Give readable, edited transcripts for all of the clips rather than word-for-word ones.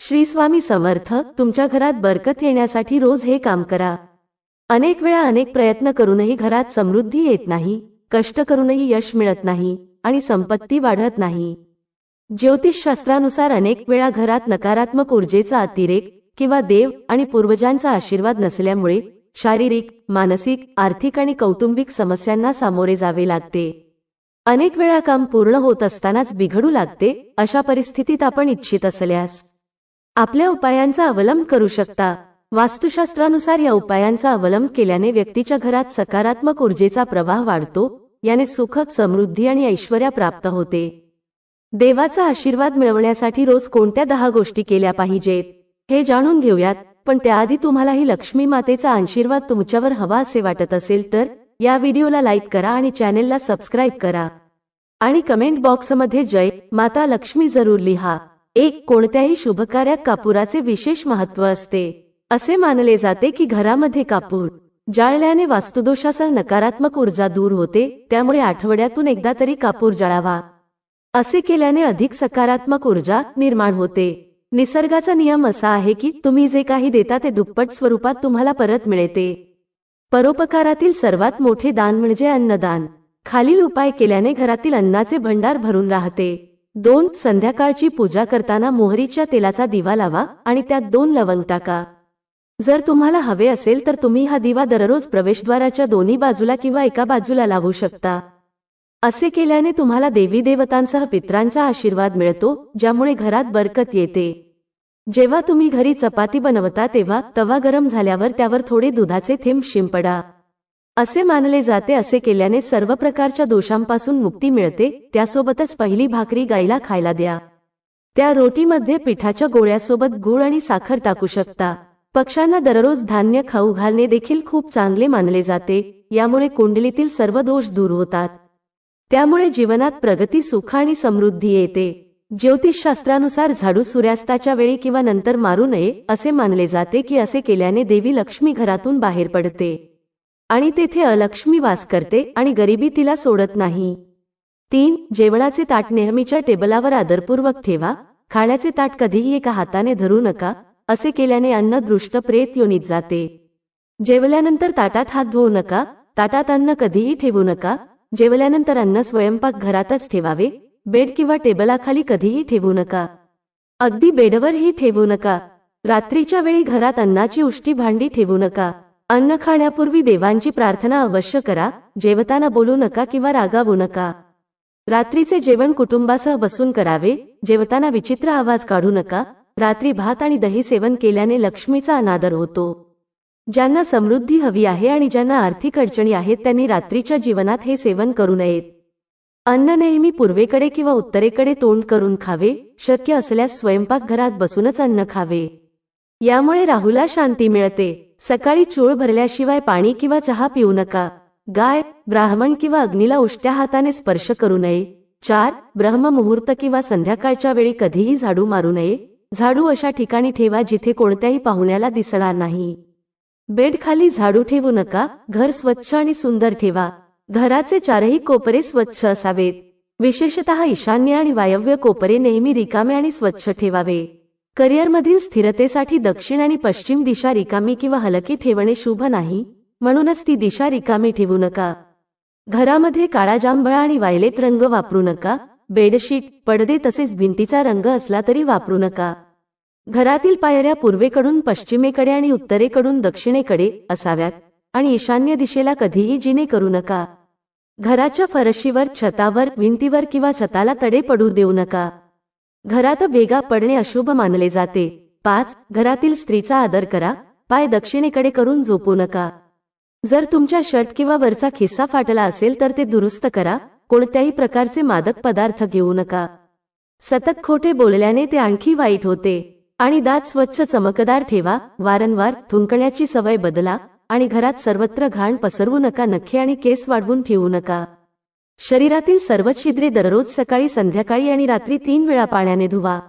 श्री स्वामी समर्थ. तुमच्या घरात बरकत येण्यासाठी रोज हे काम करा. अनेक वेळा अनेक प्रयत्न करूनही घरात समृद्धी येत नाही, कष्ट करूनही यश मिळत नाही आणि संपत्ती वाढत नाही. ज्योतिषशास्त्रानुसार अनेक वेळा घरात नकारात्मक ऊर्जेचा अतिरेक किंवा देव आणि पूर्वजांचा आशीर्वाद नसल्यामुळे शारीरिक, मानसिक, आर्थिक आणि कौटुंबिक समस्यांना सामोरे जावे लागते. अनेक वेळा काम पूर्ण होत असतानाच बिघडू लागते. अशा परिस्थितीत आपण इच्छित असल्यास आपल्या उपायांचा अवलंब करू शकता. वास्तुशास्त्रानुसार या उपायांचा अवलंब केल्याने व्यक्तीच्या घरात सकारात्मक ऊर्जेचा प्रवाह वाढतो. याने सुख, समृद्धी आणि ऐश्वर्य प्राप्त होते. देवाचा आशीर्वाद मिळवण्यासाठी रोज कोणत्या 10 गोष्टी केल्या पाहिजेत हे जाणून घेऊयात. पण त्याआधी तुम्हालाही लक्ष्मी मातेचा आशीर्वाद तुमच्यावर हवा असे वाटत असेल तर या व्हिडिओला लाईक करा आणि चॅनेलला सबस्क्राईब करा आणि कमेंट बॉक्समध्ये जय माता लक्ष्मी जरूर लिहा. 1. कोणत्याही शुभकार्यात कापुराचे विशेष महत्त्व असते. असे मानले जाते की घरामध्ये कापूर जाळल्याने वास्तुदोषासह नकारात्मक ऊर्जा दूर होते. त्यामुळे आठवड्यातून एकदा तरी कापूर जाळावा. असे केल्याने अधिक सकारात्मक ऊर्जा निर्माण होते. निसर्गाचा नियम असा आहे की तुम्ही जे काही देता ते दुप्पट स्वरूपात तुम्हाला परत मिळते. परोपकारातील सर्वात मोठे दान म्हणजे अन्नदान. खालील उपाय केल्याने घरातील अन्नाचे भंडार भरून राहते. 2. संध्याकाळची पूजा करताना मोहरीच्या तेलाचा दिवा लावा आणि त्यात 2 लवंग टाका. जर तुम्हाला हवे असेल तर तुम्ही हा दिवा दररोज प्रवेशद्वाराच्या दोन्ही बाजूला किंवा एका बाजूला लावू शकता. असे केल्याने तुम्हाला देवी देवतांसह पितरांचा आशीर्वाद मिळतो, ज्यामुळे घरात बरकत येते. जेव्हा तुम्ही घरी चपाती बनवता तेव्हा तवा गरम झाल्यावर त्यावर थोडे दुधाचे थेंब शिंपडा. असे मानले जाते असे केल्याने सर्व प्रकारच्या दोषांपासून मुक्ती मिळते. त्यासोबतच पहिली भाकरी गाईला खायला द्या. त्या रोटीमध्ये पिठाच्या गोळ्यासोबत गूळ आणि साखर टाकू शकता. पक्ष्यांना दररोज धान्य खाऊ घालणे देखील खूप चांगले मानले जाते. यामुळे कुंडलीतील सर्व दोष दूर होतात. त्यामुळे जीवनात प्रगती, सुख आणि समृद्धी येते. ज्योतिषशास्त्रानुसार झाडू सूर्यास्ताच्या वेळी किंवा नंतर मारू नये असे मानले जाते की असे केल्याने देवी लक्ष्मी घरातून बाहेर पडते आणि तेथे अलक्ष्मी वास करते आणि गरिबी तिला सोडत नाही. 3. जेवणाचे ताट नेहमीच्या टेबलावर आदरपूर्वक ठेवा. खाण्याचे ताट कधीही एका हाताने धरू नका. असे केल्याने अन्न दृष्ट प्रेत योनीत जाते. जेवल्यानंतर ताटात हात धुवू नका. ताटात अन्न कधीही ठेवू नका. जेवल्यानंतर अन्न स्वयंपाक घरातच ठेवावे. बेड किंवा टेबलाखाली कधीही ठेवू नका. अगदी बेडवरही ठेवू नका. रात्रीच्या वेळी घरात अन्नाची उष्टी भांडी ठेवू नका. अन्न खाण्यापूर्वी देवांची प्रार्थना अवश्य करा. जेवताना बोलू नका किंवा रागावू नका. रात्रीचे जेवण कुटुंबासह बसून करावे. जेवताना विचित्र आवाज काढू नका. रात्री भात आणि दही सेवन केल्याने लक्ष्मीचा अनादर होतो. ज्यांना समृद्धी हवी आहे आणि ज्यांना आर्थिक अडचणी आहेत त्यांनी रात्रीच्या जीवनात हे सेवन करू नयेत. अन्न नेहमी पूर्वेकडे किंवा उत्तरेकडे तोंड करून खावे. शक्य असल्यास स्वयंपाकघरात बसूनच अन्न खावे. यामुळे राहूला शांती मिळते. सकाळी चूळ भरल्याशिवाय पाणी किंवा चहा पिऊ नका. गाय, ब्राह्मण किंवा अग्नीला उष्ट्या हाताने स्पर्श करू नये. 4. ब्रह्ममुहूर्त किंवा संध्याकाळच्या वेळी कधीही झाडू मारू नये. झाडू अशा ठिकाणी ठेवा जिथे कोणत्याही पाहुण्याला दिसणार नाही. बेड खाली झाडू ठेवू नका. घर स्वच्छ आणि सुंदर ठेवा. घराचे 4ही कोपरे स्वच्छ असावेत. विशेषतः ईशान्य आणि वायव्य कोपरे नेहमी रिकामे आणि स्वच्छ ठेवावे. करिअरमधील स्थिरतेसाठी दक्षिण आणि पश्चिम दिशा रिकामी किंवा हलकी ठेवणे शुभ नाही, म्हणूनच ती दिशा रिकामी ठेवू नका. घरामध्ये काळा, जांभळा आणि वायलेट रंग वापरू नका. बेडशीट, पडदे तसेच भिंतीचा रंग असला तरी वापरू नका. घरातील पायऱ्या पूर्वेकडून पश्चिमेकडे आणि उत्तरेकडून दक्षिणेकडे असाव्यात आणि ईशान्य दिशेला कधीही जिने करू नका. घराच्या फरशीवर, छतावर, भिंतीवर किंवा छताला तडे पडू देऊ नका. घरात भेगा पडणे अशुभ मानले जाते. 5. घरातील स्त्रीचा आदर करा. पाय दक्षिणेकडे करून झोपू नका. जर तुमच्या शर्ट किंवा वरचा खिस्सा फाटला असेल तर ते दुरुस्त करा. कोणत्याही प्रकारचे मादक पदार्थ घेऊ नका. सतत खोटे बोलल्याने ते आणखी वाईट होते. आणि दात स्वच्छ चमकदार ठेवा. वारंवार थुंकण्याची सवय बदला आणि घरात सर्वत्र घाण पसरवू नका. नखे आणि केस वाढवून ठेवू नका. शरीरातील सर्व छिद्रे दररोज सकाळी, संध्याकाळी आणि रात्री 3 वेळा पाण्याने धुवा.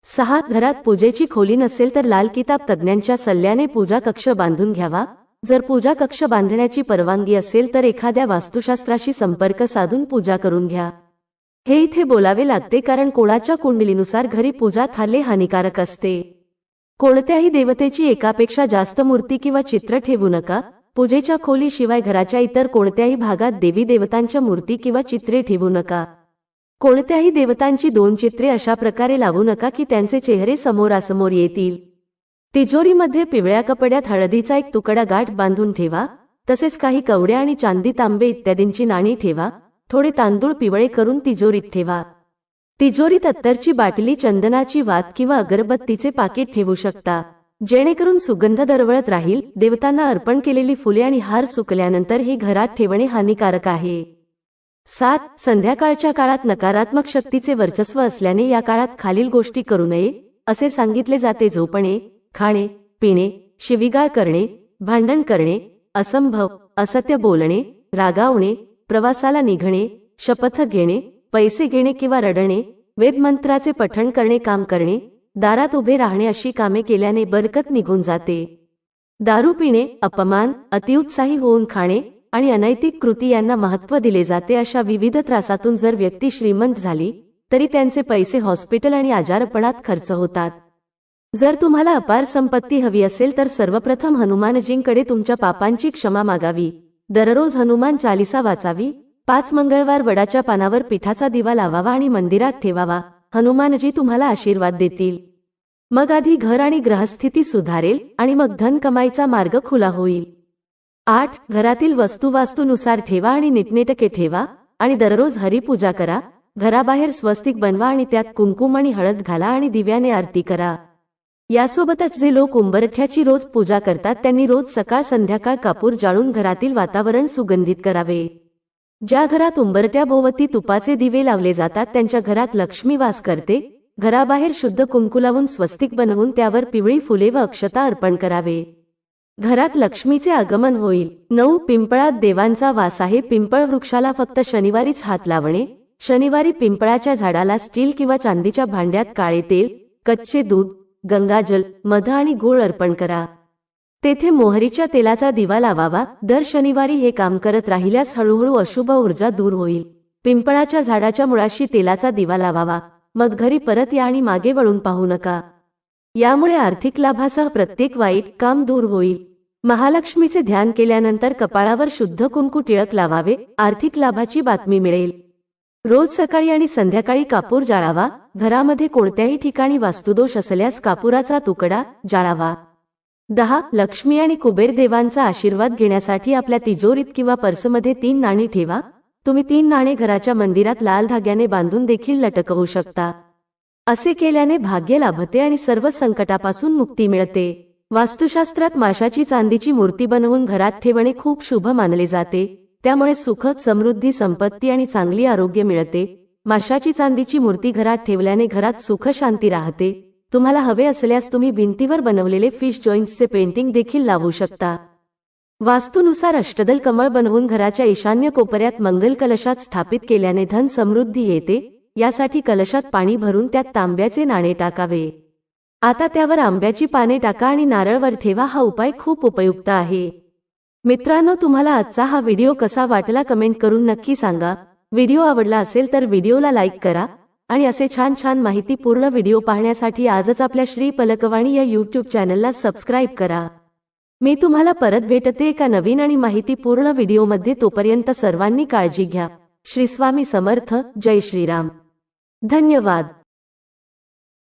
6. घरात पूजेची खोली नसेल तर लाल किताब तज्ज्ञांच्या सल्ल्याने पूजा कक्ष बांधून घ्यावा. जर पूजा कक्ष बांधण्याची परवानगी असेल तर एखाद्या वास्तुशास्त्राशी संपर्क साधून पूजा करून घ्या. हे इथे बोलावे लागते कारण कोणाच्या कुंडलीनुसार घरी पूजा थारले हानिकारक असते. कोणत्याही देवतेची एकापेक्षा जास्त मूर्ती किंवा चित्र ठेवू नका. पूजेच्या खोलीशिवाय घराच्या इतर कोणत्याही भागात देवी देवतांच्या मूर्ती किंवा चित्रे ठेवू नका. कोणत्याही देवतांची 2 चित्रे अशा प्रकारे लावू नका की त्यांचे चेहरे समोरासमोर येतील. तिजोरीमध्ये पिवळ्या कपड्यात हळदीचा एक तुकडा गाठ बांधून ठेवा. तसेच काही कवड्या आणि चांदी तांबे इत्यादींची नाणी ठेवा. थोडे तांदूळ पिवळे करून तिजोरीत ठेवा. तिजोरीत अत्तरची बाटली, चंदनाची वात किंवा अगरबत्तीचे पाकिट ठेवू शकता, जेणेकरून सुगंध दरवळत राहील. देवतांना अर्पण केलेली फुले आणि हार सुकल्यानंतर ही घरात ठेवणे हानिकारक आहे. 7. संध्याकाळच्या काळात नकारात्मक शक्तीचे वर्चस्व असल्याने या काळात खालील गोष्टी करू नये असे सांगितले जाते: झोपणे, खाणे, पिणे, शिवीगाळ करणे, भांडण करणे, असंभव, असत्य बोलणे, रागावणे, प्रवासाला निघणे, शपथ घेणे, पैसे घेणे किंवा रडणे, वेदमंत्राचे पठण करणे, काम करणे, दारात उभे राहणे अशी कामे केल्याने बरकत निघून जाते. दारू पिणे, अपमान, अतिउत्साही होऊन खाणे आणि अनैतिक कृती यांना महत्त्व दिले जाते. अशा विविध त्रासातून जर व्यक्ती श्रीमंत झाली तरी त्यांचे पैसे हॉस्पिटल आणि आजारपणात खर्च होतात. जर तुम्हाला अपार संपत्ती हवी असेल तर सर्वप्रथम हनुमानजींकडे तुमच्या पापांची क्षमा मागावी. दररोज हनुमान चालीसा वाचावी. 5 मंगळवार वडाच्या पानावर पिठाचा दिवा लावावा आणि मंदिरात ठेवावा. हनुमानजी तुम्हाला आशीर्वाद देतील. मग आधी घर आणि ग्रहस्थिती सुधारेल आणि मग धन कमाईचा मार्ग खुला होईल. 8. घरातील वस्तू वास्तूनुसार ठेवा आणि नीटनेटके ठेवा आणि दररोज हरिपूजा करा. घराबाहेर स्वस्तिक बनवा आणि त्यात कुंकुम आणि हळद घाला आणि दिव्याने आरती करा. यासोबतच जे लोक उंबरठ्याची रोज पूजा करतात त्यांनी रोज सकाळ संध्याकाळ कापूर जाळून घरातील वातावरण सुगंधित करावे. ज्या घरात उंबरठ्याभोवती तुपाचे दिवे लावले जातात त्यांच्या घरात लक्ष्मी वास करते. घराबाहेर शुद्ध कुंकू लावून स्वस्तिक बनवून त्यावर पिवळी फुले व अक्षता अर्पण करावे. घरात लक्ष्मीचे आगमन होईल. 9. पिंपळात देवांचा वास आहे. पिंपळ वृक्षाला फक्त शनिवारीच हात लावणे. शनिवारी पिंपळाच्या झाडाला स्टील किंवा चांदीच्या भांड्यात काळे तेल, कच्चे दूध, गंगाजल, मध आणि गूळ अर्पण करा. तेथे मोहरीच्या तेलाचा दिवा लावावा. दर शनिवारी हे काम करत राहिल्यास हळूहळू अशुभ ऊर्जा दूर होईल. पिंपळाच्या झाडाच्या मुळाशी तेलाचा दिवा लावावा. मग घरी परत या आणि मागे वळून पाहू नका. यामुळे आर्थिक लाभासह प्रत्येक वाईट काम दूर होईल. महालक्ष्मीचे ध्यान केल्यानंतर कपाळावर शुद्ध कुंकू टिळक लावावे. आर्थिक लाभाची बातमी मिळेल. रोज सकाळी आणि संध्याकाळी कापूर जाळावा. घरामध्ये कोणत्याही ठिकाणी वास्तुदोष असल्यास कापुराचा तुकडा जाळावा. 10. लक्ष्मी आणि कुबेर देवांचा आशीर्वाद घेण्यासाठी आपल्या तिजोरीत किंवा पर्समध्ये 3 नाणी ठेवा. तुम्ही 3 नाणे घराच्या मंदिरात लाल धाग्याने बांधून देखील लटकवू शकता. असे केल्याने भाग्य लाभते आणि सर्व संकटापासून मुक्ती मिळते. वास्तुशास्त्रात माशाची चांदीची मूर्ती बनवून घरात ठेवणे खूप शुभ मानले जाते. त्यामुळे सुख, समृद्धी, संपत्ती आणि चांगली आरोग्य मिळते. माशाची चांदीची मूर्ती घरात ठेवल्याने घरात सुख शांती राहते. तुम्हाला हवे असल्यास तुम्ही भिंतीवर बनवलेले फिश जॉईंट्सचे पेंटिंग देखील लावू शकता. वास्तुनुसार अष्टदल कमळ बनवून घराच्या ईशान्य कोपऱ्यात मंगल कलशात स्थापित केल्याने धन समृद्धी येते. यासाठी कलशात पाणी भरून त्यात तांब्याचे नाणे टाकावे. आता त्यावर आंब्याची पाने टाका आणि नारळवर ठेवा. हा उपाय खूप उपयुक्त आहे. मित्रांनो, तुम्हाला आजचा हा व्हिडिओ कसा वाटला कमेंट करून नक्की सांगा. व्हिडिओ आवडला असेल तर व्हिडिओला लाईक करा आणि असे छान छान माहितीपूर्ण व्हिडिओ पाहण्यासाठी आजच आपल्या श्री पलकवाणी या यूट्यूब चॅनलला सबस्क्राईब करा. मी तुम्हाला परत भेटते एका नवीन आणि माहितीपूर्ण व्हिडिओमध्ये. तोपर्यंत सर्वांनी काळजी घ्या. श्री स्वामी समर्थ. जय श्रीराम. धन्यवाद.